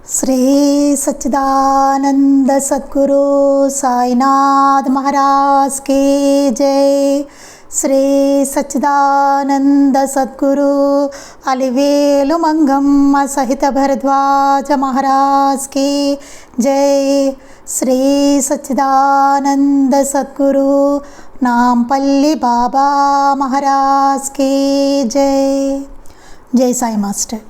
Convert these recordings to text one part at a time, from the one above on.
श्री सच्चिदानंद सद्गुरु साईनाथ महाराज की जय। श्री सच्चिदानंद सद्गुरु अलिवेलु मंगम्म सहित भरद्वाज महाराज की जय। श्री सच्चिदानंद सद्गुरु नामपल्ली बाबा महाराज की जय। जय साई मास्टर।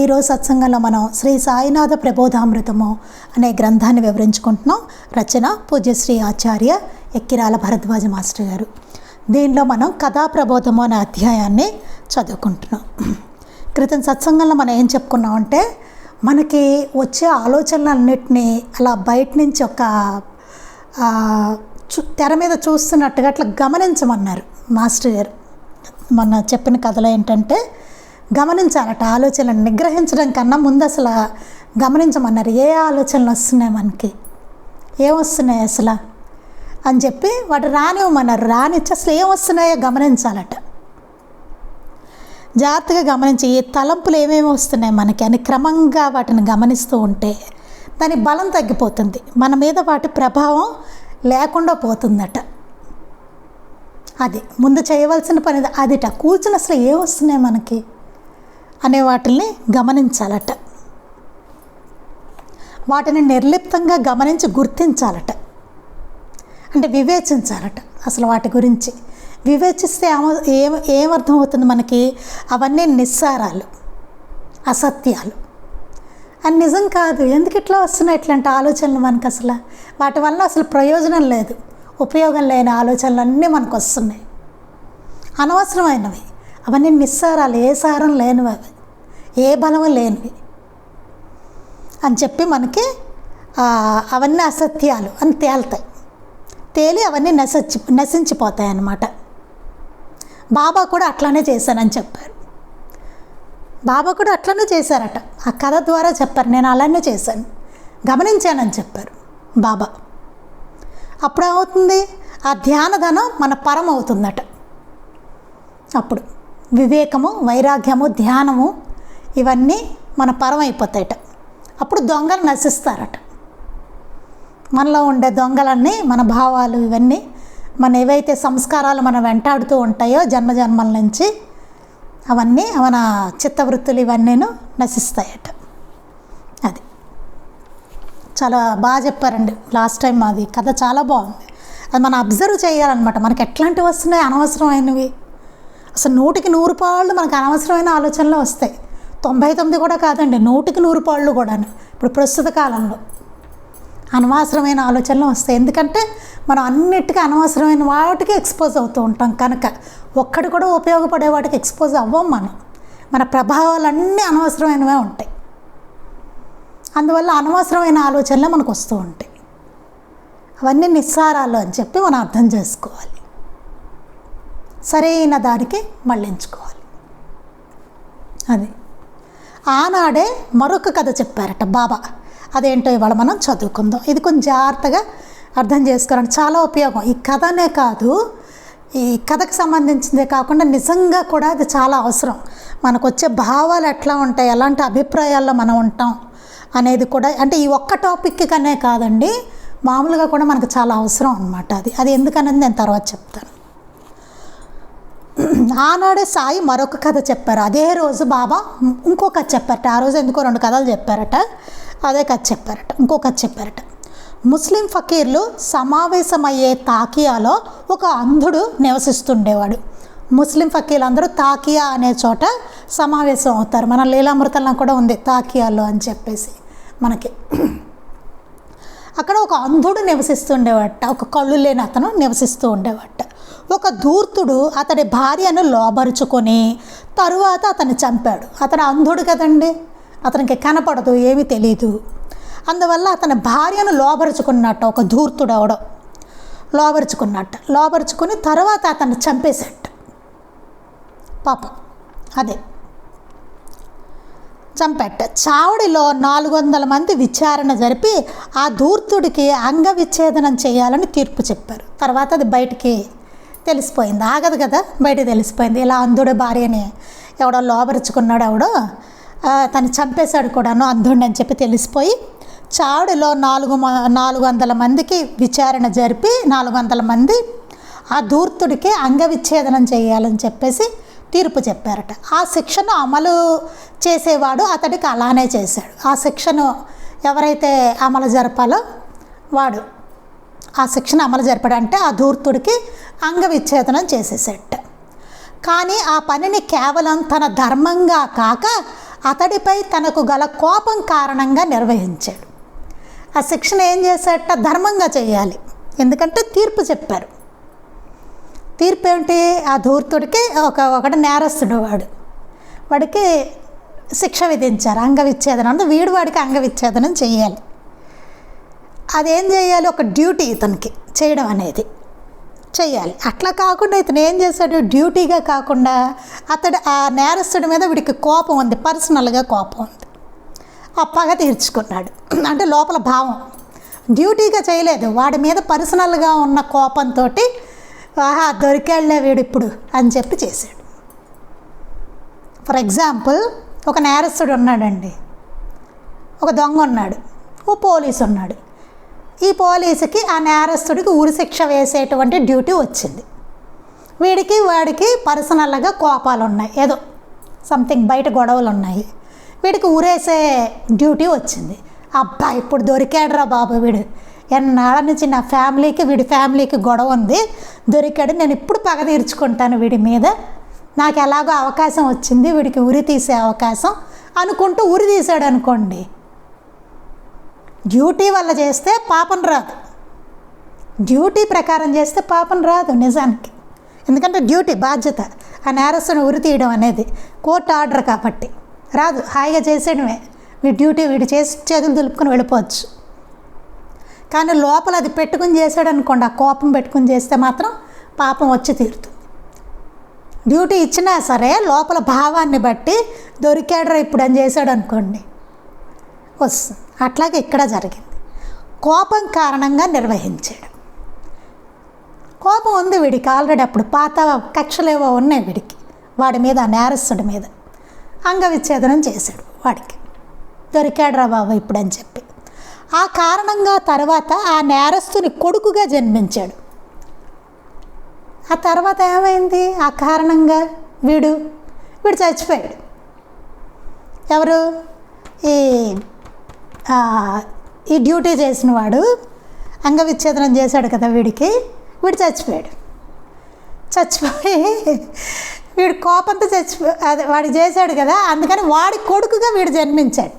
ఈరోజు సత్సంగంలో మనం శ్రీ సాయినాథ ప్రబోధామృతము అనే గ్రంథాన్ని వివరించుకుంటున్నాం. రచన పూజ్యశ్రీ ఆచార్య ఎక్కిరాల భరద్వాజ మాస్టర్ గారు. దీనిలో మనం కథా ప్రబోధము అనే అధ్యాయాన్ని చదువుకుంటున్నాం. క్రితం సత్సంగంలో మనం ఏం చెప్పుకున్నామంటే, మనకి వచ్చే ఆలోచనలన్నింటినీ అలా బయట నుంచి ఒక తెర మీద చూస్తున్నట్టుగా అట్లా గమనించమన్నారు మాస్టర్ గారు. మొన్న చెప్పిన కథలో ఏంటంటే, గమనించాలట. ఆలోచనలను నిగ్రహించడం కన్నా ముందు అసలు గమనించమన్నారు. ఏ ఆలోచనలు వస్తున్నాయి, మనకి ఏమొస్తున్నాయి అసలు అని చెప్పి వాటి రానివ్వమన్నారు. రానిచ్చి అసలు ఏమొస్తున్నాయో గమనించాలట. జాగ్రత్తగా గమనించి ఈ తలంపులు ఏమేమి వస్తున్నాయి మనకి అని క్రమంగా వాటిని గమనిస్తూ ఉంటే దాని బలం తగ్గిపోతుంది, మన మీద వాటి ప్రభావం లేకుండా పోతుందట. అది ముందు చేయవలసిన పని అదిట. కూర్చుని అసలు ఏమొస్తున్నాయి మనకి అనే వాటిని గమనించాలట. వాటిని నిర్లిప్తంగా గమనించి గుర్తించాలట. అంటే వివేచించాలట. అసలు వాటి గురించి వివేచిస్తే ఏమర్థమవుతుంది మనకి? అవన్నీ నిస్సారాలు, అసత్యాలు, అని నిజం కాదు. ఎందుకు ఇట్లా వస్తున్నాయి ఇట్లాంటి ఆలోచనలు మనకు? అసలు వాటి వల్ల అసలు ప్రయోజనం లేదు, ఉపయోగం లేని ఆలోచనలు అన్నీ మనకు వస్తున్నాయి, అనవసరమైనవి. అవన్నీ నిస్సారాలు, ఏ సారం లేనివి, అవి ఏ బలం లేనివి అని చెప్పి మనకి అవన్నీ అసత్యాలు అని తేలుతాయి. తేలి అవన్నీ నశించిపోతాయి అన్నమాట. బాబా కూడా అట్లానే చేశానని చెప్పారు. బాబా కూడా అట్లనే చేశారట. ఆ కథ ద్వారా చెప్పారు, నేను అలానే చేశాను, గమనించానని చెప్పారు బాబా. అప్పుడు ఏమవుతుంది? ఆ ధ్యానధనం మన పరం అవుతుందట. అప్పుడు వివేకము, వైరాగ్యము, ధ్యానము ఇవన్నీ మన పరం అయిపోతాయట. అప్పుడు దొంగలు నశిస్తారట. మనలో ఉండే దొంగలన్నీ మన భావాలు, ఇవన్నీ మన ఏవైతే సంస్కారాలు మనం వెంటాడుతూ ఉంటాయో జన్మజన్మల నుంచి, అవన్నీ మన చిత్తవృత్తులు ఇవన్నీను నశిస్తాయట. అది చాలా బాగా చెప్పారండి లాస్ట్ టైం. అది కథ చాలా బాగుంది. అది మనం అబ్జర్వ్ చేయాలన్నమాట. మనకి ఎట్లాంటివి వస్తున్నాయి అనవసరమైనవి. అసలు 100కి 100 పాళ్ళు మనకు అనవసరమైన ఆలోచనలు వస్తాయి. 99 కూడా కాదండి, 100కి 100 పాళ్ళు కూడాను ఇప్పుడు ప్రస్తుత కాలంలో అనవసరమైన ఆలోచనలు వస్తాయి. ఎందుకంటే మనం అన్నిటికీ అనవసరమైన వాటికి ఎక్స్పోజ్ అవుతూ ఉంటాం కనుక, ఒక్కటి కూడా ఉపయోగపడే వాటికి ఎక్స్పోజ్ అవ్వం మనం. మన ప్రభావాలన్నీ అనవసరమైనవే ఉంటాయి. అందువల్ల అనవసరమైన ఆలోచనలే మనకు వస్తూ ఉంటాయి. అవన్నీ నిస్సారాలు అని చెప్పి మనం అర్థం చేసుకోవాలి, సరైన దానికి మళ్ళించుకోవాలి. అది ఆనాడే మరొక కథ చెప్పారట బాబా. అదేంటో ఇవాళ మనం చదువుకుందాం. ఇది కొంచెం జాగ్రత్తగా అర్థం చేసుకోవాలంటే చాలా ఉపయోగం. ఈ కథనే కాదు, ఈ కథకు సంబంధించిందే కాకుండా నిజంగా కూడా అది చాలా అవసరం. మనకు వచ్చే భావాలు ఎట్లా ఉంటాయి, ఎలాంటి అభిప్రాయాల్లో మనం ఉంటాం అనేది కూడా, అంటే ఈ ఒక్క టాపిక్ కనే కాదండి, మామూలుగా కూడా మనకు చాలా అవసరం అన్నమాట. అది ఎందుకనేది నేను తర్వాత చెప్తాను. ఆనాడే సాయి మరొక కథ చెప్పారు. అదే రోజు బాబా ఇంకో కథ చెప్పారట. ఆ రోజు ఎందుకో 2 కథలు చెప్పారట. అదే కథ చెప్పారట, ఇంకో కథ చెప్పారట. ముస్లిం ఫకీర్లు సమావేశమయ్యే తాకియాలో ఒక అంధుడు నివసిస్తుండేవాడు. ముస్లిం ఫకీర్లు అందరూ తాకియా అనే చోట సమావేశం అవుతారు. మన లీలామృతంలో కూడా ఉంది తాకియాలో అని చెప్పేసి మనకి. అక్కడ ఒక అంధుడు నివసిస్తుండేవాట. ఒక కళ్ళు లేని అతను నివసిస్తూ ఉండేవాట. ఒక ధూర్తుడు అతడి భార్యను లోబరుచుకొని తరువాత అతన్ని చంపాడు. అతడు అంధుడు కదండి, అతనికి కనపడదు, ఏమీ తెలీదు. అందువల్ల అతని భార్యను లోబరుచుకున్నట్ట ఒక ధూర్తుడు అవడం, లోబరుచుకుని తర్వాత అతన్ని చంపేశాడు. పాపం అదే చంపెట్ట. చావడిలో 400 మంది విచారణ జరిపి ఆ ధూర్తుడికి అంగవిచ్ఛేదనం చేయాలని తీర్పు చెప్పారు. తర్వాత అది బయటికి తెలిసిపోయింది. ఆగదు కదా, బయట తెలిసిపోయింది. ఇలా అంధుడి భార్యని ఎవడో లోబరుచుకున్నాడు, ఎవడో తను చంపేశాడు కూడాను అంధుడిని అని చెప్పి తెలిసిపోయి చావుడిలో 400 మందికి విచారణ జరిపి 400 మంది ఆ ధూర్తుడికి అంగవిచ్ఛేదనం చేయాలని చెప్పేసి తీర్పు చెప్పారట. ఆ శిక్షను అమలు చేసేవాడు అతడికి అలానే చేశాడు. ఆ శిక్షను ఎవరైతే అమలు జరపాలో వాడు ఆ శిక్షను అమలు జరపడంటే ఆ ధూర్తుడికి అంగవిచ్ఛేదనం చేసేసేట. కానీ ఆ పనిని కేవలం తన ధర్మంగా కాక అతడిపై తనకు గల కోపం కారణంగా నిర్వహించాడు. ఆ శిక్షను ఏం చేశాడట? ధర్మంగా చేయాలి, ఎందుకంటే తీర్పు చెప్పారు. తీర్పు ఏమిటి? ఆ ధూర్తుడికి ఒకటి నేరస్తుడు, వాడికి శిక్ష విధించారు, అంగవిచ్ఛేదనం. అంటే వీడు వాడికి అంగవిచ్ఛేదనం చేయాలి. అదేం చేయాలి? ఒక డ్యూటీ ఇతనికి చేయడం అనేది చెయ్యాలి. అట్లా కాకుండా ఇతను ఏం చేశాడు? డ్యూటీగా కాకుండా ఆ నేరస్తుడి మీద వీడికి కోపం ఉంది, పర్సనల్గా కోపం ఉంది, ఆ పగ తీర్చుకున్నాడు. అంటే లోపల భావం, డ్యూటీగా చేయలేదు, వాడి మీద పర్సనల్గా ఉన్న కోపంతో ఆహా దొరికాడులే వీడు ఇప్పుడు అని చెప్పి చేశాడు. ఫర్ ఎగ్జాంపుల్, ఒక నేరస్తుడు ఉన్నాడండి, ఒక దొంగ ఉన్నాడు, ఓ పోలీసు ఉన్నాడు. ఈ పోలీసుకి ఆ నేరస్తుడికి ఉరిశిక్ష వేసేటువంటి డ్యూటీ వచ్చింది. వాడికి పర్సనల్గా కోపాలు ఉన్నాయి, ఏదో సంథింగ్ బయట గొడవలు ఉన్నాయి, వీడికి ఊరేసే డ్యూటీ వచ్చింది. అబ్బా ఇప్పుడు దొరికాడురా బాబు వీడు, ఎన్నాళ్ళ నుంచి నా వీడి ఫ్యామిలీకి గొడవ ఉంది, దొరికాడు, నేను ఇప్పుడు పగ తీర్చుకుంటాను వీడి మీద, నాకు ఎలాగో అవకాశం వచ్చింది వీడికి ఉరి తీసే అవకాశం అనుకుంటూ ఉరి తీసాడు అనుకోండి. డ్యూటీ వల్ల చేస్తే పాపం రాదు, డ్యూటీ ప్రకారం చేస్తే పాపం రాదు నిజానికి, ఎందుకంటే డ్యూటీ బాధ్యత. ఆ నేరస్తుని ఉరి తీయడం అనేది కోర్టు ఆర్డర్ కాబట్టి రాదు, హాయిగా చేసేయడమే, వీడి డ్యూటీ వీడు చేసి చేతులు దులుపుకొని వెళ్ళిపోవచ్చు. కానీ లోపల అది పెట్టుకుని చేసాడు అనుకోండి, ఆ కోపం పెట్టుకుని చేస్తే మాత్రం పాపం వచ్చి తీరుతుంది. డ్యూటీ ఇచ్చినా సరే లోపల భావాన్ని బట్టి దొరికాడురా ఇప్పుడు అని చేశాడు అనుకోండి వస్తుంది. అట్లాగే ఇక్కడ జరిగింది, కోపం కారణంగా నిర్వహించాడు. కోపం ఉంది వీడికి ఆల్రెడీ, అప్పుడు పాత కక్షలేవో ఉన్నాయి వీడికి, వాడి మీద ఆ నేరస్తుడి మీద అంగవిచ్ఛేదనం చేశాడు. వాడికి దొరికాడురా బాబు ఇప్పుడు అని చెప్పి ఆ కారణంగా తర్వాత ఆ నేరస్తుని కొడుకుగా జన్మించాడు. ఆ తర్వాత ఏమైంది? ఆ కారణంగా వీడు చచ్చిపోయాడు. ఎవరు? ఈ డ్యూటీ చేసిన వాడు అంగవిచ్ఛేదనం చేశాడు కదా వీడు చచ్చిపోయాడు. చచ్చిపోయి వీడు కోపంతో అదే వాడు చేశాడు కదా, అందుకని వాడి కొడుకుగా వీడు జన్మించాడు.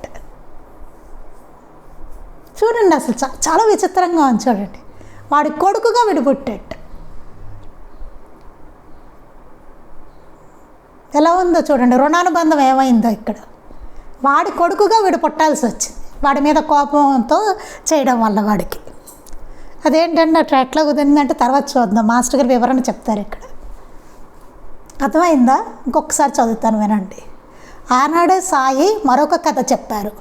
చూడండి అసలు చాలా విచిత్రంగా ఉంది చూడండి, వాడి కొడుకుగా వీడు పుట్టాడు. ఎలా ఉందో చూడండి, రుణానుబంధం ఏమైందో ఇక్కడ. వాడి కొడుకుగా వీడు పుట్టాల్సి వచ్చింది, వాడి మీద కోపంతో చేయడం వల్ల వాడికి. అదేంటంటే అట్లా ఎట్లా కుదిరిందంటే తర్వాత చూద్దాం, మాస్టర్ గారు వివరణ చెప్తారు ఇక్కడ. అర్థమైందా? ఇంకొకసారి చదువుతాను వినండి. ఆనాడే సాయి మరొక కథ చెప్పారు.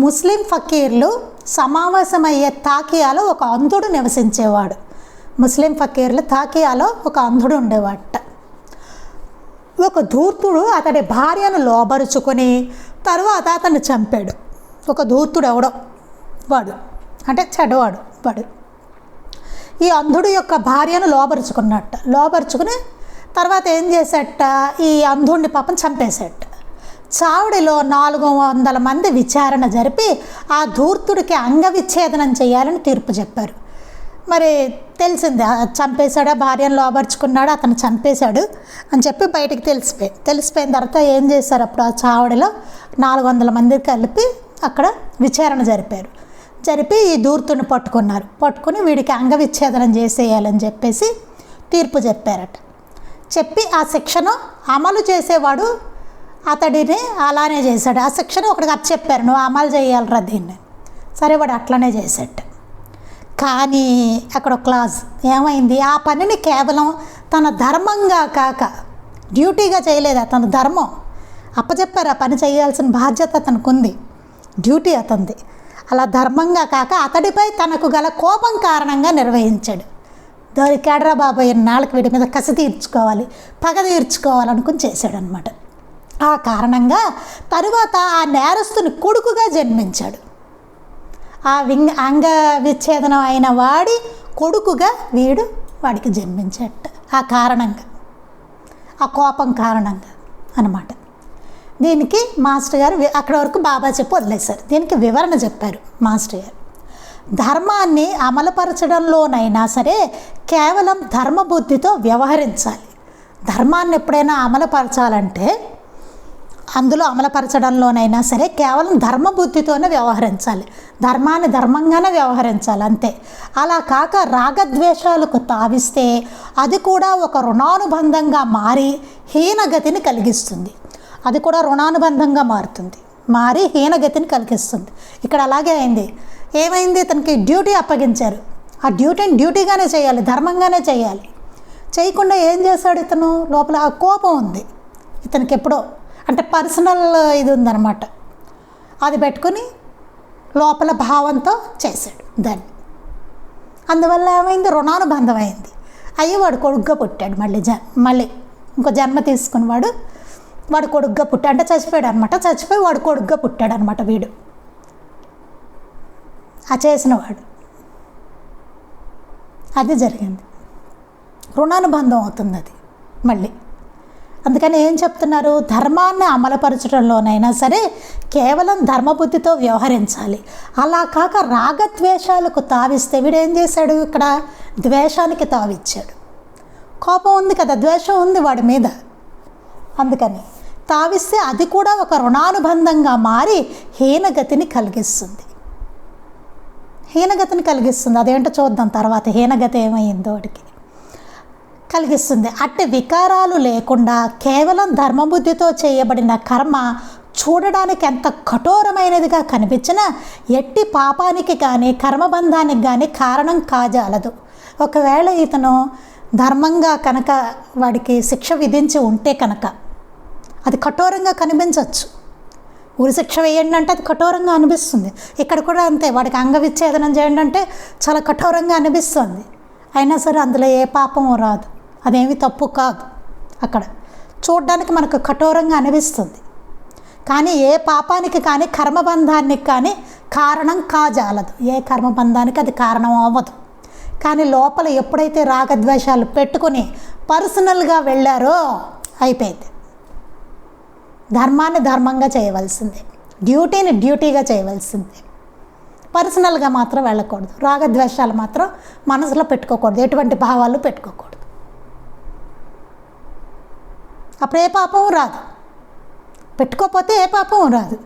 ముస్లిం ఫకీర్లు సమావేశమయ్యే తాకియాలో ఒక అంధుడు నివసించేవాడు. ముస్లిం ఫకీర్లు తాకియాలో ఒక అంధుడు ఉండేవాట. ఒక ధూర్తుడు అతడి భార్యను లోబరుచుకొని తరువాత అతన్ని చంపాడు. ఒక ధూర్తుడు ఎవడో వాడు, అంటే చెడ్డవాడు వాడు, ఈ అంధుడు యొక్క భార్యను లోబరుచుకుని తర్వాత ఏం చేశాట? ఈ అంధుడిని పాపం చంపేశాట. చావుడిలో 400 మంది విచారణ జరిపి ఆ ధూర్తుడికి అంగవిచ్ఛేదనం చేయాలని తీర్పు చెప్పారు. మరి తెలిసిందే, చంపేశాడా, భార్యను లోబరుచుకున్నాడు, అతను చంపేశాడు అని చెప్పి బయటికి తెలిసిపోయిన తర్వాత ఏం చేశారు? అప్పుడు ఆ చావుడిలో 400 మంది కలిపి అక్కడ విచారణ జరిపి ఈ ధూర్తుని పట్టుకుని వీడికి అంగవిచ్ఛేదనం చేసేయాలని చెప్పేసి తీర్పు చెప్పారట. చెప్పి ఆ శిక్షను అమలు చేసేవాడు అతడిని అలానే చేశాడు. ఆ శిక్షను ఒకటికి చెప్పారు, నువ్వు అమలు చేయాలరా దీన్ని. సరే వాడు అట్లనే చేశాడు. కానీ అక్కడ ఒక క్లాజ్ ఏమైంది? ఆ పనిని కేవలం తన ధర్మంగా కాక డ్యూటీగా చేయలేదు, అతని ధర్మం అప్పచెప్పారు. ఆ పని చేయాల్సిన బాధ్యత అతనికి ఉంది, డ్యూటీ అతనిది. అలా ధర్మంగా కాక అతడిపై తనకు గల కోపం కారణంగా నిర్వహించాడు. దొరికాడ్రా బాబాయ్, నాళ్ళకి వీడి మీద కసి తీర్చుకోవాలి, పగ తీర్చుకోవాలనుకుని చేశాడు అనమాట. ఆ కారణంగా తరువాత ఆ నేరస్తుని కొడుకుగా జన్మించాడు. ఆ అంగ విచ్ఛేదనం అయిన వాడి కొడుకుగా వాడికి జన్మించట. ఆ కారణంగా, ఆ కోపం కారణంగా అన్నమాట. దీనికి మాస్టర్ గారు అక్కడ వరకు బాబా చెప్పి వదిలేశారు. దీనికి వివరణ చెప్పారు మాస్టర్ గారు. ధర్మాన్ని అమలుపరచడంలోనైనా సరే కేవలం ధర్మబుద్ధితో వ్యవహరించాలి. ధర్మాన్ని ఎప్పుడైనా అమలుపరచాలంటే అందులో అమలుపరచడంలోనైనా సరే కేవలం ధర్మబుద్ధితోనే వ్యవహరించాలి. ధర్మాన్ని ధర్మంగానే వ్యవహరించాలి అంతే. అలా కాక రాగద్వేషాలకు తావిస్తే అది కూడా ఒక రుణానుబంధంగా మారి హీనగతిని కలిగిస్తుంది. అది కూడా రుణానుబంధంగా మారి హీనగతిని కలిగిస్తుంది. ఇక్కడ అలాగే అయింది. ఏమైంది? ఇతనికి డ్యూటీ అప్పగించారు. ఆ డ్యూటీని డ్యూటీగానే చేయాలి, ధర్మంగానే చేయాలి. చేయకుండా ఏం చేశాడు ఇతను? లోపల ఆ కోపం ఉంది ఇతనికి ఎప్పుడో, అంటే పర్సనల్ ఇది ఉందన్నమాట. అది పెట్టుకుని లోపల భావంతో చేశాడు దాన్ని. అందువల్ల ఏమైంది? రుణానుబంధం అయింది. వాడు కొడుగ్గా పుట్టాడు. మళ్ళీ ఇంకో జన్మ తీసుకుని వాడు కొడుగ్గా పుట్టాడు. అంటే చచ్చిపోయాడు అనమాట. చచ్చిపోయి వాడు కొడుగ్గా పుట్టాడు అనమాట. వీడు ఆ చేసినవాడు. అది జరిగింది. రుణానుబంధం అవుతుంది అది మళ్ళీ. అందుకని ఏం చెప్తున్నారు? ధర్మాన్ని అమలుపరచడంలోనైనా సరే కేవలం ధర్మబుద్ధితో వ్యవహరించాలి. అలా కాక రాగద్వేషాలకు తావిస్తే వీడేం చేశాడు? ఇక్కడ ద్వేషానికి తావిచ్చాడు. కోపం ఉంది కదా, ద్వేషం ఉంది వాడి మీద. అందుకని తావిస్తే అది కూడా ఒక రుణానుబంధంగా మారి హీనగతిని కలిగిస్తుంది. అదేంటో చూద్దాం తర్వాత. హీనగతి ఏమైందో వాడికి కలిగిస్తుంది. అట్టి వికారాలు లేకుండా కేవలం ధర్మబుద్ధితో చేయబడిన కర్మ చూడడానికి ఎంత కఠోరమైనదిగా కనిపించినా ఎట్టి పాపానికి కానీ కర్మబంధానికి కానీ కారణం కాజాలదు. ఒకవేళ ఇతను ధర్మంగా కనుక వాడికి శిక్ష విధించి ఉంటే కనుక అది కఠోరంగా కనిపించవచ్చు. ఉరి శిక్ష వేయండి అంటే అది కఠోరంగా అనిపిస్తుంది. ఇక్కడ కూడా అంతే. వాడికి అంగవిచ్ఛేదనం చేయండి అంటే చాలా కఠోరంగా అనిపిస్తుంది. అయినా సరే అందులో ఏ పాపము రాదు, అదేమి తప్పు కాదు. అక్కడ చూడడానికి మనకు కఠోరంగా అనిపిస్తుంది, కానీ ఏ పాపానికి కానీ కర్మబంధానికి కానీ కారణం కాజాలదు. ఏ కర్మబంధానికి అది కారణం అవ్వదు. కానీ లోపల ఎప్పుడైతే రాగద్వేషాలు పెట్టుకుని పర్సనల్గా వెళ్ళారో అయిపోయింది. ధర్మాన్ని ధర్మంగా చేయవలసిందే, డ్యూటీని డ్యూటీగా చేయవలసిందే. పర్సనల్గా మాత్రం వెళ్ళకూడదు. రాగద్వేషాలు మాత్రం మనసులో పెట్టుకోకూడదు, ఎటువంటి భావాలు పెట్టుకోకూడదు. అప్పుడు ఏ పాపం రాదు. పెట్టుకోకపోతే ఏ పాపం రాదు.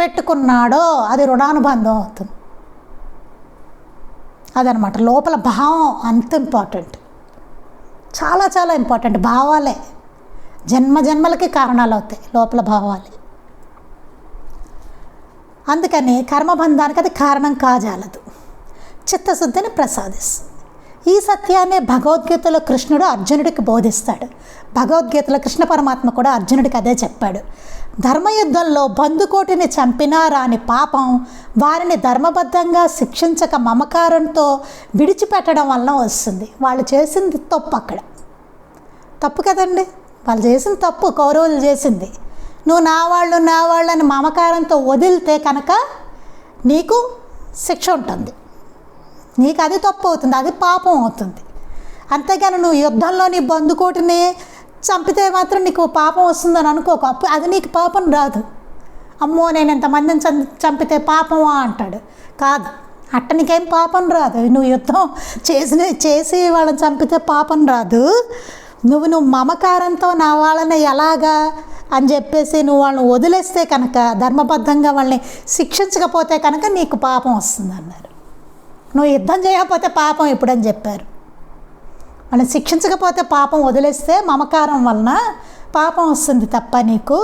పెట్టుకున్నాడో అది రుణానుబంధం అవుతుంది. అదనమాట. లోపల భావం అంత ఇంపార్టెంట్, చాలా చాలా ఇంపార్టెంట్. భావాలే జన్మలకి కారణాలు అవుతాయి, లోపల భావాలే. అందుకని కర్మబంధానికి అది కారణం కాజాలదు, చిత్తశుద్ధిని ప్రసాదిస్తుంది. ఈ సత్యాన్ని భగవద్గీతలో కృష్ణుడు అర్జునుడికి బోధిస్తాడు. భగవద్గీతలో కృష్ణ పరమాత్మ కూడా అర్జునుడికి అదే చెప్పాడు. ధర్మయుద్ధంలో బందుకోటిని చంపినా రాని పాపం వారిని ధర్మబద్ధంగా శిక్షించక మమకారంతో విడిచిపెట్టడం వలన వస్తుంది. వాళ్ళు చేసింది తప్పు, అక్కడ తప్పు కదండి. వాళ్ళు చేసిన తప్పు, కౌరవులు చేసింది. నువ్వు నా వాళ్ళు అని మమకారంతో వదిలితే కనుక నీకు శిక్ష ఉంటుంది, నీకు అది తప్పు అవుతుంది, అది పాపం అవుతుంది. అంతేగాని నువ్వు యుద్ధంలో నీ బందుకోటిని చంపితే మాత్రం నీకు పాపం వస్తుందని అనుకోకు. అది నీకు పాపం రాదు. అమ్మో నేను ఎంతమందిని చంపితే పాపమా అంటాడు. కాదు, అట్ట నీకేం పాపం రాదు. నువ్వు యుద్ధం చేసి వాళ్ళని చంపితే పాపం రాదు. నువ్వు మమకారంతో నా వాళ్ళని ఎలాగా అని చెప్పేసి నువ్వు వాళ్ళని వదిలేస్తే కనుక, ధర్మబద్ధంగా వాళ్ళని శిక్షించకపోతే కనుక నీకు పాపం వస్తుంది అన్నారు. నువ్వు యుద్ధం చేయకపోతే పాపం ఎప్పుడని చెప్పారు. వాళ్ళని శిక్షించకపోతే పాపం, వదిలేస్తే మమకారం వలన పాపం వస్తుంది తప్ప నీకు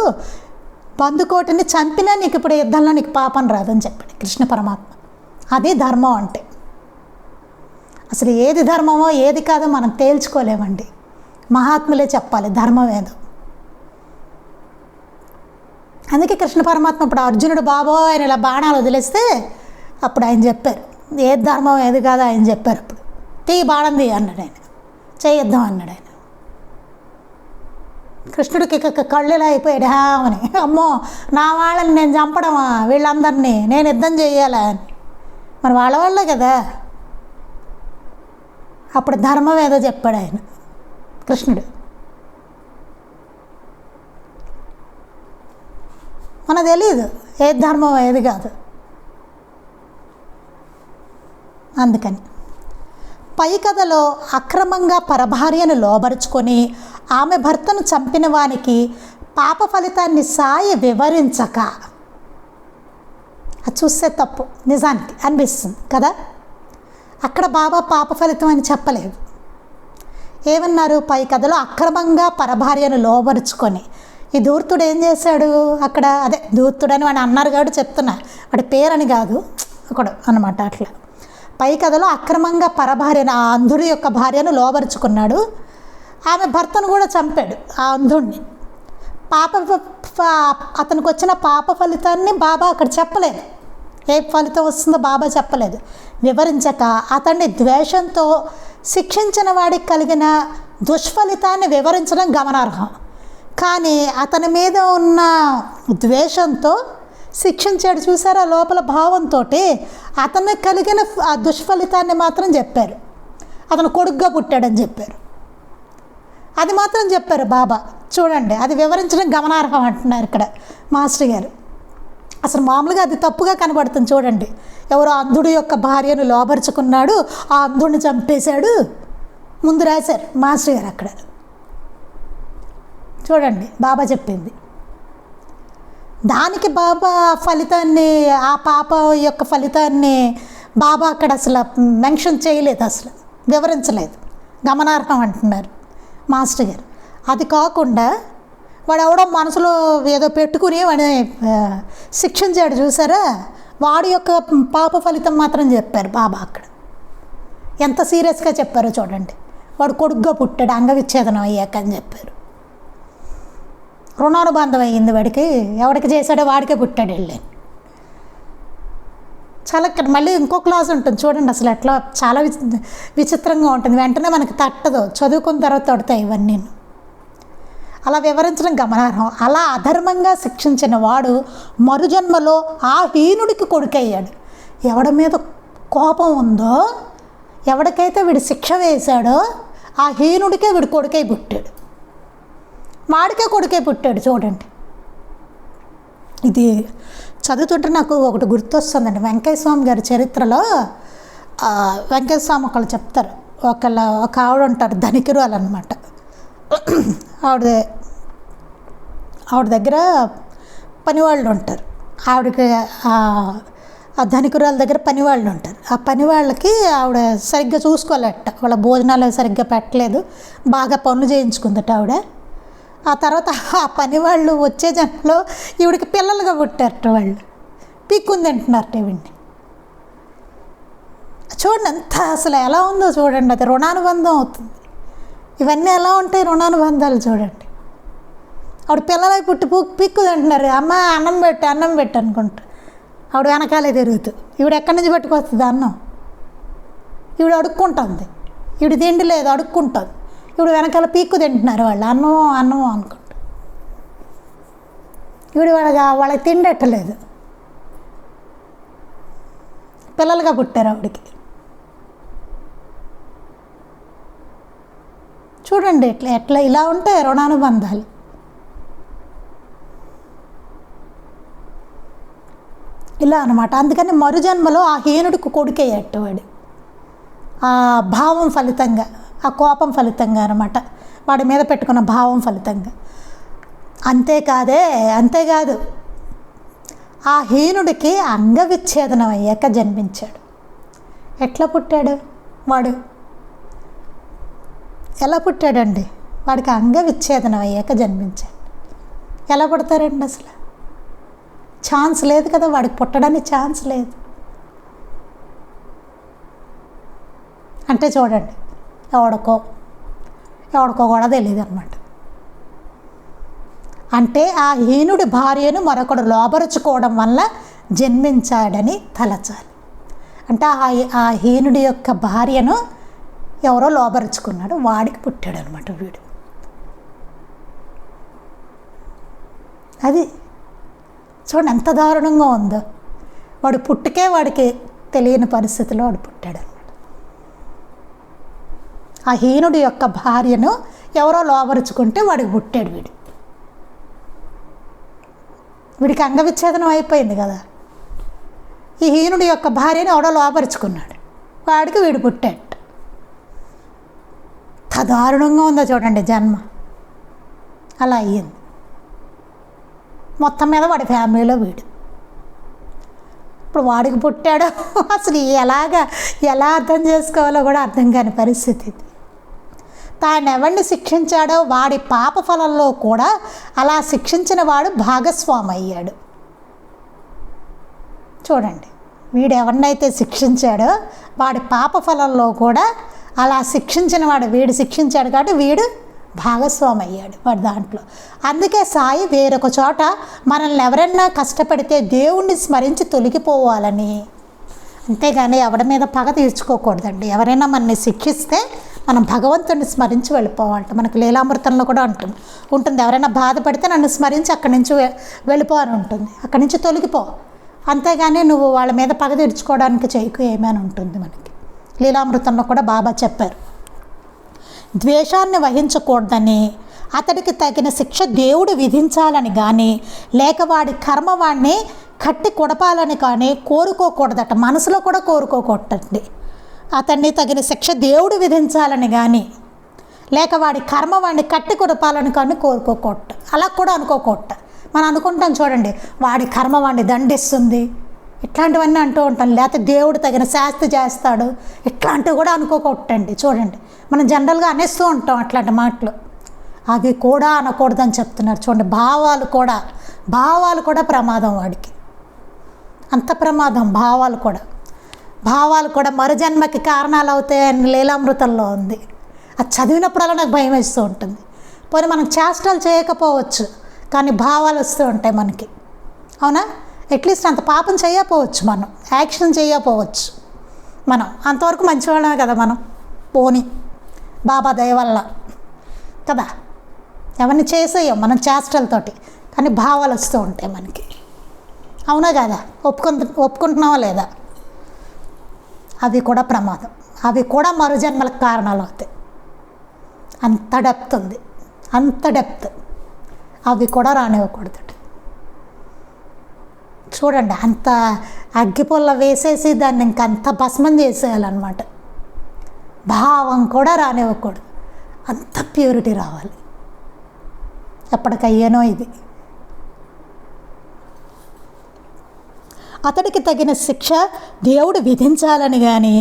బందుకోటిని చంపినా నీకు ఇప్పుడు యుద్ధంలో నీకు పాపం రాదని చెప్పాడు కృష్ణ పరమాత్మ. అది ధర్మం అంటే. అసలు ఏది ధర్మమో ఏది కాదో మనం తేల్చుకోలేమండి. మహాత్ములే చెప్పాలి ధర్మం ఏదో. అందుకే కృష్ణ పరమాత్మ ఇప్పుడు అర్జునుడు బాబో ఆయన ఇలా బాణాలు వదిలేస్తే అప్పుడు ఆయన చెప్పారు ఏది ధర్మం ఏది కాదో ఆయన చెప్పారు. అప్పుడు తీ బాణం తీ అన్నాడు ఆయన, చేయిద్దాం అన్నాడు ఆయన. కృష్ణుడికి కళ్ళులా అయిపోయాడు అని, అమ్మో నా వాళ్ళని నేను చంపడమా, వీళ్ళందరినీ నేను యుద్ధం చేయాలా అని. మరి వాళ్ళే కదా. అప్పుడు ధర్మం ఏదో చెప్పాడు ఆయన కృష్ణుడు. మనకు తెలియదు ఏది ధర్మం ఏది కాదు. అందుకని పై కథలో అక్రమంగా పరభార్యను లోబరుచుకొని ఆమె భర్తను చంపిన వానికి పాప ఫలితాన్ని సాయి వివరించక, అది చూస్తే తప్పు నిజానికి అనిపిస్తుంది కదా. అక్కడ బాబా పాప ఫలితం అని చెప్పలేదు. ఏమన్నారు? పై కథలో అక్రమంగా పరభార్యను లోబరుచుకొని. ఈ ధూర్తుడు ఏం చేశాడు అక్కడ? అదే ధూర్తుడని వాడు అన్నారు కాబట్టి చెప్తున్నా, వాడి పేరని కాదు ఒకడు అన్నమాట. అట్లా పై కథలో అక్రమంగా పరభార్యను, ఆ అంధుడి యొక్క భార్యను లోబరుచుకున్నాడు. ఆమె భర్తను కూడా చంపాడు ఆ అంధుడిని. అతనికి వచ్చిన పాప ఫలితాన్ని బాబా అక్కడ చెప్పలేదు. ఏ ఫలితం వస్తుందో బాబా చెప్పలేదు. వివరించక అతన్ని ద్వేషంతో శిక్షించిన వాడికి కలిగిన దుష్ఫలితాన్ని వివరించడం గమనార్హం. కానీ అతని మీద ఉన్న ద్వేషంతో శిక్షించాడు చూసారా, లోపల భావంతో అతనికి కలిగిన ఆ దుష్ఫలితాన్ని మాత్రం చెప్పారు. అతను కొడుగ్గా పుట్టాడని చెప్పారు, అది మాత్రం చెప్పారు బాబా. చూడండి, అది వివరించడం గమనార్హం అంటున్నారు ఇక్కడ మాస్టర్ గారు. అసలు మామూలుగా అది తప్పుగా కనబడుతుంది. చూడండి, ఎవరో అంధుడి యొక్క భార్యను లోబరుచుకున్నాడు, ఆ అంధుడిని చంపేశాడు ముందు రాశారు మాస్టర్ గారు అక్కడ. చూడండి బాబా చెప్పింది. దానికి బాబా ఫలితాన్ని, ఆ పాప యొక్క ఫలితాన్ని బాబా అక్కడ అసలు మెన్షన్ చేయలేదు, అసలు వివరించలేదు. గమనార్హం అంటున్నారు మాస్టర్ గారు. అది కాకుండా వాడు ఎవడో మనసులో ఏదో పెట్టుకుని వాడిని శిక్షించాడు చూసారా, వాడి యొక్క పాప ఫలితం మాత్రం చెప్పారు బాబా అక్కడ. ఎంత సీరియస్గా చెప్పారో చూడండి. వాడు కొడుగ్గా పుట్టాడు అంగవిచ్ఛేదనం అయ్యాక అని చెప్పారు. రుణానుబంధం అయ్యింది వాడికి, ఎవడికి చేశాడో వాడికే పుట్టాడు వెళ్ళి. చాలా మళ్ళీ ఇంకో క్లాస్ ఉంటుంది చూడండి, అసలు ఎట్లా చాలా విచిత్రంగా ఉంటుంది. వెంటనే మనకి తట్టదు, చదువుకున్న తర్వాత తడతాయి ఇవన్నీ. అలా వివరించడం గమనార్హం. అలా అధర్మంగా శిక్షించిన వాడు మరుజన్మలో ఆ హీనుడికి కొడుకయ్యాడు. ఎవడి మీద కోపం ఉందో, ఎవడికైతే వీడు శిక్ష వేశాడో ఆ హీనుడికే వీడు కొడుకై పుట్టాడు, వాడికే కొడుకే పుట్టాడు. చూడండి, ఇది చదువుతుంటే నాకు ఒకటి గుర్తొస్తుందండి. వెంకయ్య స్వామి గారి చరిత్రలో వెంకయ్య స్వామి ఒకళ్ళు చెప్తారు. ఒక ఆవిడ ఉంటారు, ధనికురాలు అనమాట. ఆవిడ దగ్గర పనివాళ్ళు ఉంటారు. ఆవిడకి ఆ ధనికురాల దగ్గర పనివాళ్ళు ఉంటారు. ఆ పనివాళ్ళకి ఆవిడ సరిగ్గా చూసుకోలేట, వాళ్ళ భోజనాలు సరిగ్గా పెట్టలేదు, బాగా పనులు చేయించుకుందట ఆవిడ. ఆ తర్వాత ఆ పనివాళ్ళు వచ్చే జన్మలో ఈవిడికి పిల్లలుగా పుట్టారట. వాళ్ళు పీక్కుంది అంటున్నారట ఈవిడ్ని. చూడండి ఎంత అసలు ఎలా ఉందో చూడండి. అది రుణానుబంధం అవుతుంది. ఇవన్నీ ఎలా ఉంటాయి రుణానుబంధాలు చూడండి. ఆవిడ పిల్లలై పుట్టి పీక్కుంది అంటున్నారు. అమ్మ అన్నం పెట్టు అనుకుంటా ఆవిడ వెనకాలే తిరుగుతూ. ఈవిడ ఎక్కడి నుంచి పెట్టుకొస్తుంది అన్నం? ఈవిడ అడుక్కుంటుంది. ఈవిడ తిండి లేదు, అడుక్కుంటుంది. ఇప్పుడు వెనకాల పీక్కు తింటున్నారు వాళ్ళు, అన్నమో అనుకుంటా. ఇప్పుడు వాళ్ళకి తిండెట్టలేదు, పిల్లలుగా పుట్టారు ఆవిడికి. చూడండి ఎట్లా ఇలా ఉంటాయి రుణానుబంధాలు. ఇలా అనమాట. అందుకని మరుజన్మలో ఆ హీనుడికి కొడుకయ్యట్టు వాడు, ఆ భావం ఫలితంగా, ఆ కోపం ఫలితంగా అనమాట, వాడి మీద పెట్టుకున్న భావం ఫలితంగా. అంతేకాదు ఆ హీనుడికి అంగవిచ్ఛేదనం అయ్యాక జన్మించాడు. ఎట్లా పుట్టాడు వాడు? ఎలా పుట్టాడండి? వాడికి అంగవిచ్ఛేదనం అయ్యాక జన్మించాడు. ఎలా పుడతారండి? అసలు ఛాన్స్ లేదు కదా, వాడికి పుట్టడానికి ఛాన్స్ లేదు. అంటే చూడండి, ఎవడికో కూడా తెలియదు అనమాట. అంటే ఆ హీనుడి భార్యను మరొకడు లోబరుచుకోవడం వల్ల జన్మించాడని తలచాలి. అంటే ఆ హీనుడి యొక్క భార్యను ఎవరో లోబరుచుకున్నాడు, వాడికి పుట్టాడు అనమాట వీడు. అది చూడండి ఎంత దారుణంగా ఉందో. వాడు పుట్టుకే వాడికి తెలియని పరిస్థితిలో వాడు పుట్టాడు అన్నమాట. ఆ హీనుడి యొక్క భార్యను ఎవరో లోబరుచుకుంటే వాడికి పుట్టాడు వీడికి అంగవిచ్ఛేదనం అయిపోయింది కదా. ఈ హీనుడి యొక్క భార్యను ఎవడో లోబరుచుకున్నాడు, వాడికి వీడు పుట్టాడు. ఎంత దారుణంగా ఉందో చూడండి జన్మ. అలా అయ్యింది. మొత్తం మీద వాడి ఫ్యామిలీలో వీడు. ఇప్పుడు వాడికి పుట్టాడు. అసలు ఎలా అర్థం చేసుకోవాలో కూడా అర్థం కాని పరిస్థితి. తాను ఎవరిని శిక్షించాడో వాడి పాప ఫలంలో కూడా అలా శిక్షించిన వాడు భాగస్వామి అయ్యాడు. చూడండి, వీడు ఎవరినైతే శిక్షించాడో వాడి పాప ఫలంలో కూడా అలా శిక్షించిన వాడు వీడు శిక్షించాడు కాబట్టి వీడు భాగస్వామి అయ్యాడు వాడు దాంట్లో. అందుకే సాయి వేరొక చోట మనల్ని ఎవరైనా కష్టపడితే దేవుణ్ణి స్మరించి తొలగిపోవాలని, అంతేగాని ఎవరి మీద పగ తీర్చుకోకూడదండి. ఎవరైనా మనల్ని శిక్షిస్తే మనం భగవంతుడిని స్మరించి వెళ్ళిపోవాలంట. మనకు లీలామృతంలో కూడా ఉంటుంది ఎవరైనా బాధపడితే నన్ను స్మరించి అక్కడి నుంచి వెళ్ళిపో అని ఉంటుంది. అక్కడి నుంచి తొలగిపో, అంతేగాని నువ్వు వాళ్ళ మీద పగ తీర్చుకోవడానికి చేయకు ఏమని ఉంటుంది మనకి. లీలామృతంలో కూడా బాబా చెప్పారు, ద్వేషాన్ని వహించకూడదని, అతడికి తగిన శిక్ష దేవుడు విధించాలని కానీ లేక వాడి కర్మ వాడిని కట్టి కొడపాలని కానీ కోరుకోకూడదట. మనసులో కూడా కోరుకోకూడదండి. అతన్ని తగిన శిక్ష దేవుడు విధించాలని కానీ లేక వాడి కర్మ వాడిని కట్టి కొడపాలని కానీ కోరుకోకూడదు. అలా కూడా అనుకోకూడదు. మనం అనుకుంటాం చూడండి, వాడి కర్మ వాడిని దండిస్తుంది, ఇట్లాంటివన్నీ అంటూ ఉంటాం. లేకపోతే దేవుడు తగిన శాస్తి చేస్తాడు, ఇట్లాంటివి కూడా అనుకోకూడదండి. చూడండి, మనం జనరల్గా అనేస్తూ ఉంటాం అట్లాంటి మాటలు. అవి కూడా అనకూడదని చెప్తున్నారు. చూడండి, భావాలు కూడా ప్రమాదం వాడికి. అంత ప్రమాదం భావాలు కూడా మరుజన్మకి కారణాలు అవుతాయని లీలామృతంలో ఉంది. అది చదివినప్పుడల్లా నాకు భయం వేస్తూ ఉంటుంది. పోనీ మనం చేష్టలు చేయకపోవచ్చు, కానీ భావాలు వస్తూ ఉంటాయి మనకి. అవునా? అట్లీస్ట్ అంత పాపం చేయకపోవచ్చు, మనం యాక్షన్ చేయకపోవచ్చు, మనం అంతవరకు మంచివాళ్ళమే కదా మనం. పోనీ బాబా దయ వల్ల కదా, ఎవరిని చేసేయం మనం చేష్టలతోటి, కానీ భావాలు వస్తూ ఉంటాయి మనకి. అవునా కదా? ఒప్పుకుంటున్నావా లేదా? అవి కూడా ప్రమాదం. అవి కూడా మరుజన్మలకు కారణాలు అవుతాయి. అంత డెప్త్ ఉంది, అంత డెప్త్. అవి కూడా రానివ్వకూడదు. చూడండి, అంత అగ్గిపుల్ల వేసేసి దాన్ని ఇంకంత భస్మం చేసేయాలన్నమాట. భావం కూడా రానివ్వకూడదు. అంత ప్యూరిటీ రావాలి. ఎప్పటికయ్యానో ఇది. అతడికి తగిన శిక్ష దేవుడు విధించాలని కానీ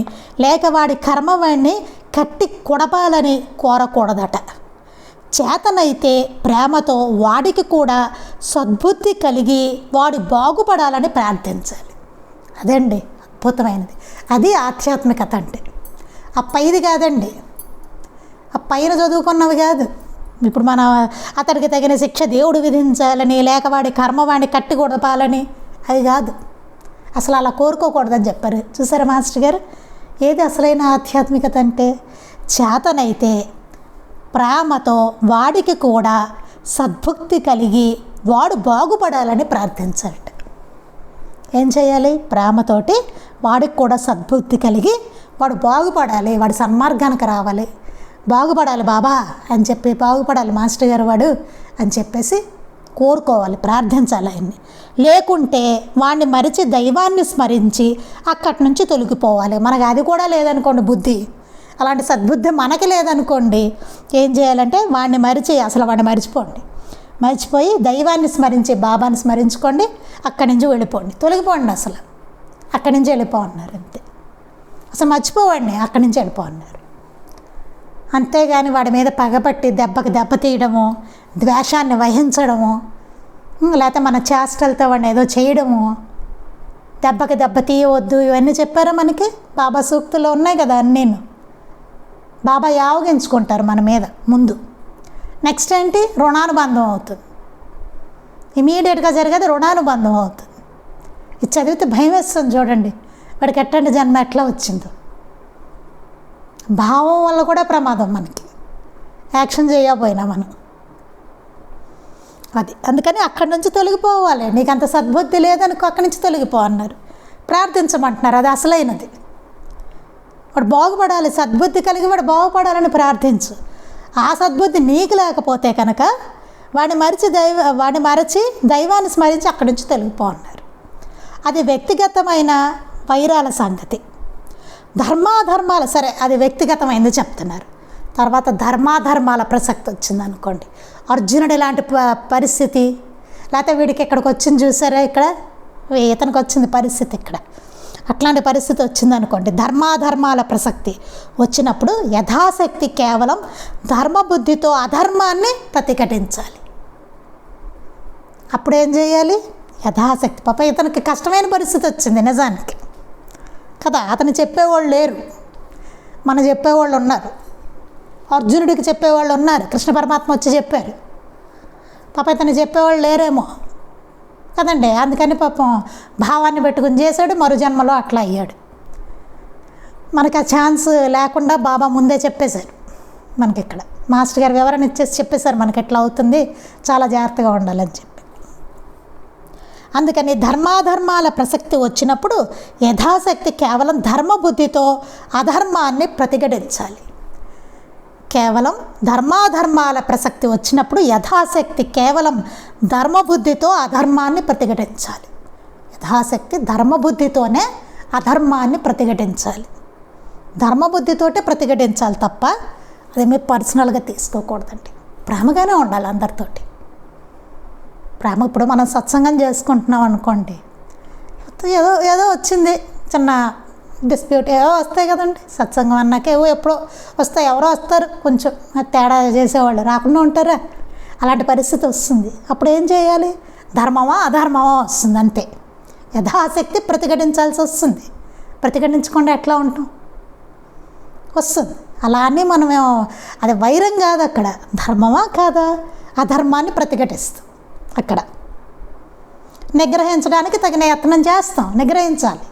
లేక వాడి కర్మ వాడిని కట్టి కొడపాలని కోరకూడదట. చేతనైతే ప్రేమతో వాడికి కూడా సద్బుద్ధి కలిగి వాడు బాగుపడాలని ప్రార్థించాలి. అదండి అద్భుతమైనది. అది ఆధ్యాత్మికత అంటే. ఆ పైది కాదండి, ఆ పైన చదువుకున్నవి కాదు. ఇప్పుడు మనం అతడికి తగిన శిక్ష దేవుడు విధించాలని లేక వాడి కర్మ వాడిని కట్టి కొడపాలని, అది కాదు. అసలు అలా కోరుకోకూడదని చెప్పారు. చూసారా మాస్టర్ గారు? ఏది అసలైన ఆధ్యాత్మికత అంటే? చేతనైతే ప్రేమతో వాడికి కూడా సద్భక్తి కలిగి వాడు బాగుపడాలని ప్రార్థించాలట. ఏం చేయాలి? ప్రేమతోటి వాడికి కూడా సద్భక్తి కలిగి వాడు బాగుపడాలి, వాడు సన్మార్గానికి రావాలి, బాగుపడాలి బాబా అని చెప్పి, బాగుపడాలి మాస్టర్ గారు వాడు అని చెప్పేసి కోరుకోవాలి, ప్రార్థించాలి ఆయన్ని. లేకుంటే వాడిని మరిచి దైవాన్ని స్మరించి అక్కడి నుంచి తొలగిపోవాలి. మనకు అది కూడా లేదనుకోండి, బుద్ధి, అలాంటి సద్బుద్ధి మనకి లేదనుకోండి, ఏం చేయాలంటే వాడిని మరిచి, అసలు వాడిని మర్చిపోయి దైవాన్ని స్మరించి బాబాని స్మరించుకోండి, అక్కడి నుంచి వెళ్ళిపోండి, తొలగిపోండి, అసలు అక్కడి నుంచి వెళ్ళిపోన్నారు. అంతే, అసలు మర్చిపోవండి, అక్కడి నుంచి వెళ్ళిపోన్నారు. అంతేగాని వాడి మీద పగపట్టి దెబ్బకి దెబ్బ తీయడము, ద్వేషాన్ని వహించడము, లేకపోతే మన చేష్టలతో వాడిని ఏదో చేయడము, దెబ్బకి దెబ్బ తీయవద్దు, ఇవన్నీ చెప్పారా మనకి? బాబా సూక్తుల్లో ఉన్నాయి కదా అన్నీను. బాబా యావగించుకుంటారు మన మీద ముందు. నెక్స్ట్ ఏంటి? రుణానుబంధం అవుతుంది. ఇమీడియట్గా జరిగేది రుణానుబంధం అవుతుంది. ఇది చదివితే భయం వేస్తుంది. చూడండి వాడికి ఎట్టండి జన్మ ఎట్లా వచ్చిందో. భావం వల్ల కూడా ప్రమాదం మనకి, యాక్షన్ చేయకపోయినా మనం. అది అందుకని అక్కడి నుంచి తొలగిపోవాలి. నీకు అంత సద్బుద్ధి లేదనుకో, అక్కడి నుంచి తొలగిపో అన్నారు. ప్రార్థించమంటున్నారు. అది అసలైనది. వాడు బాగుపడాలి, సద్బుద్ధి కలిగి వాడు బాగుపడాలని ప్రార్థించు. ఆ సద్బుద్ధి నీకు లేకపోతే కనుక వాడిని మరచి దైవాన్ని స్మరించి అక్కడి నుంచి తొలగిపో అన్నారు. అది వ్యక్తిగతమైన వైరాల సంగతి. ధర్మాధర్మాలు సరే, అది వ్యక్తిగతమైంది చెప్తున్నారు. తర్వాత ధర్మాధర్మాల ప్రసక్తి వచ్చింది అనుకోండి. అర్జునుడు ఇలాంటి పరిస్థితి, లేకపోతే వీడికి ఇక్కడికి వచ్చింది చూసారా, ఇక్కడ ఇతనికి వచ్చింది పరిస్థితి, ఇక్కడ అట్లాంటి పరిస్థితి వచ్చింది అనుకోండి. ధర్మాధర్మాల ప్రసక్తి వచ్చినప్పుడు యథాశక్తి కేవలం ధర్మబుద్ధితో అధర్మాన్ని ప్రతిఘటించాలి. అప్పుడు ఏం చేయాలి? యథాశక్తి. పాప ఇతనికి కష్టమైన పరిస్థితి వచ్చింది నిజానికి కదా. అతను చెప్పేవాళ్ళు లేరు, మన చెప్పేవాళ్ళు ఉన్నారు. అర్జునుడికి చెప్పేవాళ్ళు ఉన్నారు, కృష్ణ పరమాత్మ వచ్చి చెప్పారు. పాప ఇతను చెప్పేవాళ్ళు లేరేమో కదండి. అందుకని పాపం భావాన్ని పెట్టుకుని చేశాడు, మరో జన్మలో అట్లా అయ్యాడు. మనకి ఆ ఛాన్స్ లేకుండా బాబా ముందే చెప్పేశారు. మనకి ఇక్కడ మాస్టర్ గారు వివరణ ఇచ్చేసి చెప్పేశారు మనకి ఎట్లా అవుతుంది, చాలా జాగ్రత్తగా ఉండాలని చెప్పి. అందుకని ధర్మాధర్మాల ప్రసక్తి వచ్చినప్పుడు యథాశక్తి కేవలం ధర్మబుద్ధితో అధర్మాన్ని ప్రతిఘటించాలి. కేవలం ధర్మాధర్మాల ప్రసక్తి వచ్చినప్పుడు యథాశక్తి కేవలం ధర్మబుద్ధితో అధర్మాన్ని ప్రతిఘటించాలి. యథాశక్తి ధర్మబుద్ధితోనే అధర్మాన్ని ప్రతిఘటించాలి. ధర్మబుద్ధితోటే ప్రతిఘటించాలి తప్ప అది మీరు పర్సనల్గా తీసుకోకూడదండి. ప్రేమగానే ఉండాలి అందరితోటి. ప్రేమ. ఇప్పుడు మనం సత్సంగం చేసుకుంటున్నాం అనుకోండి, ఏదో ఏదో వచ్చింది చిన్న డిస్ప్యూట్, ఏవో వస్తాయి కదండి. సత్సంగం అన్నాక ఏవో ఎప్పుడో వస్తాయి, ఎవరో వస్తారు కొంచెం తేడా చేసేవాళ్ళు, రాకుండా ఉంటారా? అలాంటి పరిస్థితి వస్తుంది. అప్పుడు ఏం చేయాలి? ధర్మమా అధర్మమా వస్తుంది అంతే. యథాశక్తి ప్రతిఘటించాల్సి వస్తుంది. ప్రతిఘటించకుండా ఎట్లా ఉంటాం? వస్తుంది. అలా అని మనమేమో అది వైరం కాదు, అక్కడ ధర్మమా కాదా అధర్మాన్ని ప్రతిఘటిస్తాం. అక్కడ నిగ్రహించడానికి తగిన యత్నం చేస్తాం, నిగ్రహించాలి.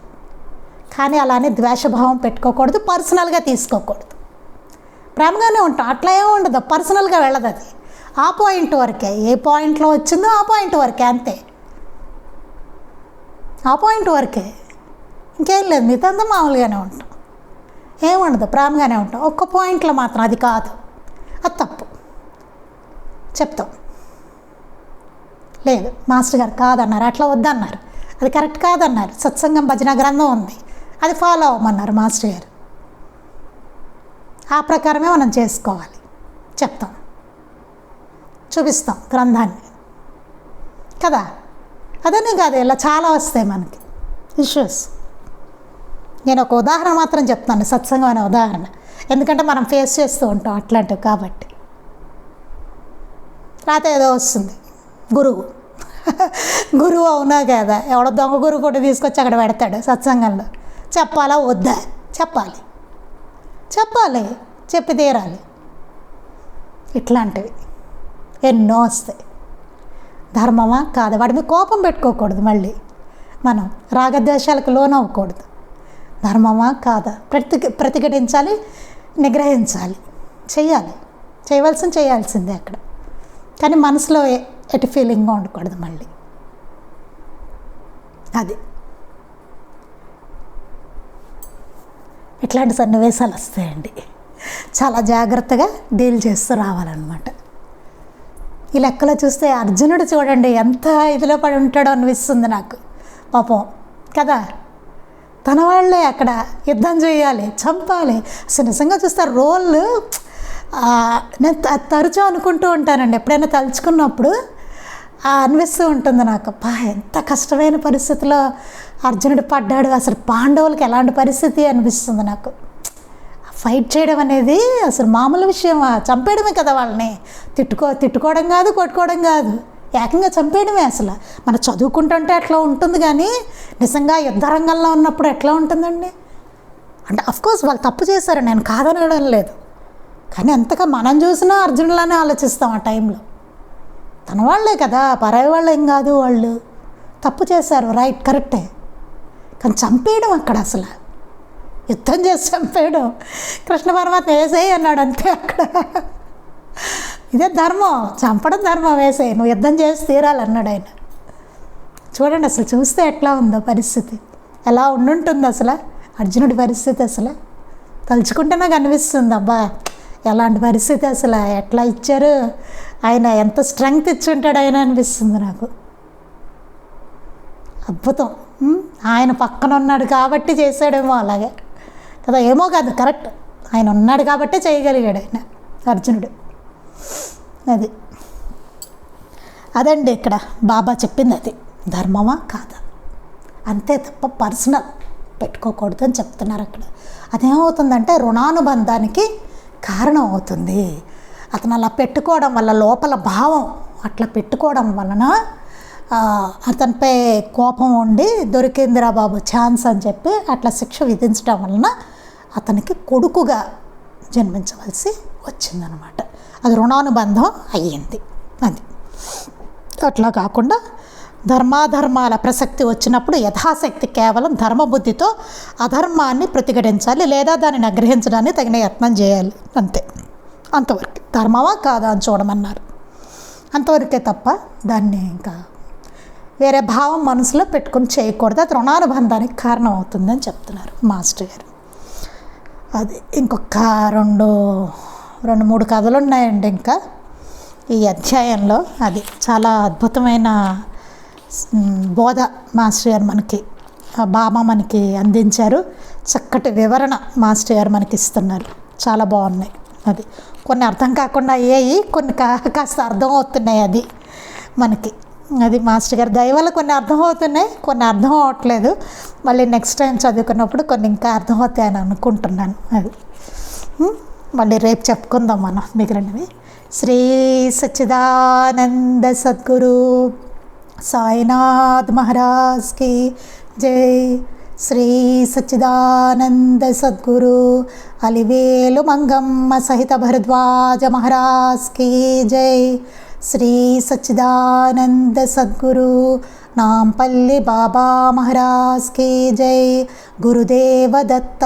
కానీ అలానే ద్వేషభావం పెట్టుకోకూడదు, పర్సనల్గా తీసుకోకూడదు. ప్రేమగానే ఉంటాం, అట్లా ఏమి ఉండదు. పర్సనల్గా వెళ్ళదు. అది ఆ పాయింట్ వరకే, ఏ పాయింట్లో వచ్చిందో ఆ పాయింట్ వరకే, అంతే. ఆ పాయింట్ వరకే, ఇంకేం లేదు. మిగతా మామూలుగానే ఉంటాం, ఏముండదు, ప్రేమగానే ఉంటాం. ఒక్క పాయింట్లో మాత్రం అది కాదు, అది తప్పు చెప్తాం. లేదు మాస్టర్ గారు కాదన్నారు, అట్లా వద్దన్నారు, అది కరెక్ట్ కాదన్నారు. సత్సంగం భజన గ్రంథం ఉంది, అది ఫాలో అవ్వమన్నారు మాస్టర్ గారు. ఆ ప్రకారమే మనం చేసుకోవాలి. చెప్తాం, చూపిస్తాం గ్రంథాన్ని కదా. అదనే కాదు, ఇలా చాలా వస్తాయి మనకి ఇష్యూస్. నేను ఒక ఉదాహరణ మాత్రం చెప్తాను, సత్సంగం అనే ఉదాహరణ, ఎందుకంటే మనం ఫేస్ చేస్తూ ఉంటాం అట్లాంటివి కాబట్టి. రాత ఏదో వస్తుంది, గురువు అవునా కదా, ఎవడో దొంగ గురువు ఫోటో తీసుకొచ్చి అక్కడ పెడతాడు సత్సంగంలో. చెప్పాలా వద్దా? చెప్పాలి, చెప్పి తీరాలి. ఇట్లాంటివి ఎన్నో వస్తాయి. ధర్మమా కాదా, వాడి మీద కోపం పెట్టుకోకూడదు, మళ్ళీ మనం రాగద్వేషాలకు లోనవ్వకూడదు. ధర్మమా కాదా ప్రతిఘటించాలి, నిగ్రహించాలి, చేయాల్సిందే అక్కడ. కానీ మనసులో ఎటు ఫీలింగ్గా ఉండకూడదు మళ్ళీ. అది ఇట్లాంటి సన్నివేశాలు వస్తాయండి. చాలా జాగ్రత్తగా డీల్ చేస్తూ రావాలన్నమాట. ఈ లెక్కలో చూస్తే అర్జునుడు చూడండి ఎంత ఇదిలో పడి ఉంటాడో అనిపిస్తుంది నాకు. పాపం కదా, తన వాళ్ళే అక్కడ యుద్ధం చేయాలి, చంపాలి. అసలు నిజంగా చూస్తే రోల్ నేను తరచూ అనుకుంటూ ఉంటానండి. ఎప్పుడైనా తలుచుకున్నప్పుడు అనిపిస్తూ ఉంటుంది నాకు, ఎంత కష్టమైన పరిస్థితిలో అర్జునుడు పడ్డాడు, అసలు పాండవులకి ఎలాంటి పరిస్థితి అనిపిస్తుంది నాకు. ఫైట్ చేయడం అనేది అసలు మామూలు విషయమా? చంపేయడమే కదా వాళ్ళని. తిట్టుకోవడం కాదు, కొట్టుకోవడం కాదు, ఏకంగా చంపేయడమే. అసలు మనం చదువుకుంటుంటే అట్లా ఉంటుంది, కానీ నిజంగా యుద్ధ రంగంలో ఉన్నప్పుడు ఎట్లా ఉంటుందండి? అంటే అఫ్కోర్స్ వాళ్ళు తప్పు చేశారు, నేను కాదనడం లేదు. కానీ ఎంతగా మనం చూసినా అర్జునులానే ఆలోచిస్తాం ఆ టైంలో. తన వాళ్ళే కదా, పరాయి వాళ్ళు ఏం కాదు, వాళ్ళు తప్పు చేశారు, రైట్, కరెక్టే. కానీ చంపేయడం అక్కడ అసలు యుద్ధం చేసి చంపేయడం. కృష్ణ పరమాత్మ వేసేయి అన్నాడు అంతే. అక్కడ ఇదే ధర్మం, చంపడం ధర్మం, వేసే నువ్వు యుద్ధం చేసి తీరాలన్నాడు ఆయన. చూడండి అసలు చూస్తే ఎట్లా ఉందో పరిస్థితి, ఎలా ఉండుంటుంది అసలు అర్జునుడి పరిస్థితి. అసలు తలుచుకుంటే నాకు అనిపిస్తుంది, అబ్బా ఎలాంటి పరిస్థితి అసలు, ఎట్లా ఇచ్చారు ఆయన, ఎంత స్ట్రెంగ్త్ ఇచ్చి ఉంటాడు ఆయన అనిపిస్తుంది నాకు. అద్భుతం. ఆయన పక్కన ఉన్నాడు కాబట్టి చేశాడేమో అలాగే కదా, ఏమో కాదు, కరెక్ట్, ఆయన ఉన్నాడు కాబట్టే చేయగలిగాడు ఆయన అర్జునుడు. అది అదండి ఇక్కడ బాబా చెప్పింది, అది ధర్మమా కాదా అంతే తప్ప పర్సనల్ పెట్టుకోకూడదు అని చెప్తున్నారు అక్కడ. అదేమవుతుందంటే రుణానుబంధానికి కారణం అవుతుంది. అతను అలా పెట్టుకోవడం వల్ల, లోపల భావం అట్లా పెట్టుకోవడం వలన అతనిపై కోపం ఉండి దొరికిందిరా బాబు ఛాన్స్ అని చెప్పి అట్లా శిక్ష విధించడం వలన అతనికి కొడుకుగా జన్మించవలసి వచ్చిందనమాట. అది రుణానుబంధం అయ్యింది. అది అట్లా కాకుండా ధర్మాధర్మాల ప్రసక్తి వచ్చినప్పుడు యథాశక్తి కేవలం ధర్మబుద్ధితో అధర్మాన్ని ప్రతిఘటించాలి, లేదా దానిని అగ్రహించడానికి తగిన యత్నం చేయాలి, అంతే. అంతవరకు ధర్మమా కాదా అని చూడమన్నారు, అంతవరకే తప్ప దాన్ని ఇంకా వేరే భావం మనసులో పెట్టుకుని చేయకూడదు. అది రుణానుబంధానికి కారణం అవుతుందని చెప్తున్నారు మాస్టర్ గారు. అది ఇంకొక రెండు మూడు కథలు ఉన్నాయండి ఇంకా ఈ అధ్యాయంలో. అది చాలా అద్భుతమైన బోధ మాస్టర్ గారు మనకి, బాబా మనకి అందించారు. చక్కటి వివరణ మాస్టర్ గారు మనకి ఇస్తున్నారు, చాలా బాగున్నాయి. అది కొన్ని అర్థం కాకుండా అయ్యాయి, కొన్ని కాస్త అర్థం అవుతున్నాయి అది మనకి. అది మాస్టర్ గారి దయ వల్ల కొన్ని అర్థం అవుతున్నాయి, కొన్ని అర్థం అవ్వట్లేదు. మళ్ళీ నెక్స్ట్ టైం చదువుకున్నప్పుడు కొన్ని ఇంకా అర్థం అవుతాయి అని అనుకుంటున్నాను. అది మళ్ళీ రేపు చెప్పుకుందాం మనం మిగిలినవి. శ్రీ సచ్చిదానంద సద్గురు సాయినాథ్ మహారాజ్ కి జై. శ్రీ సచ్చిదానంద సద్గురు అలివేలు మంగమ్మ సహిత భరద్వాజ మహారాజ్ కి జై. శ్రీ సచ్చిదానంద సద్గురు నాంపల్లి బాబా మహారాజ్ కి జై. గురుదేవ దత్త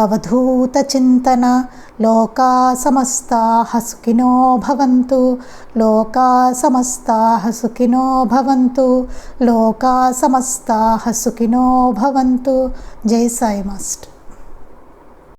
అవధూత చింతన. లోకా సమస్తాః సుఖినో భవంతు. లోకా సమస్తాః సుఖినో భవంతు. లోకా సమస్తాః సుఖినో భవంతు. జై సాయి మాస్టర్.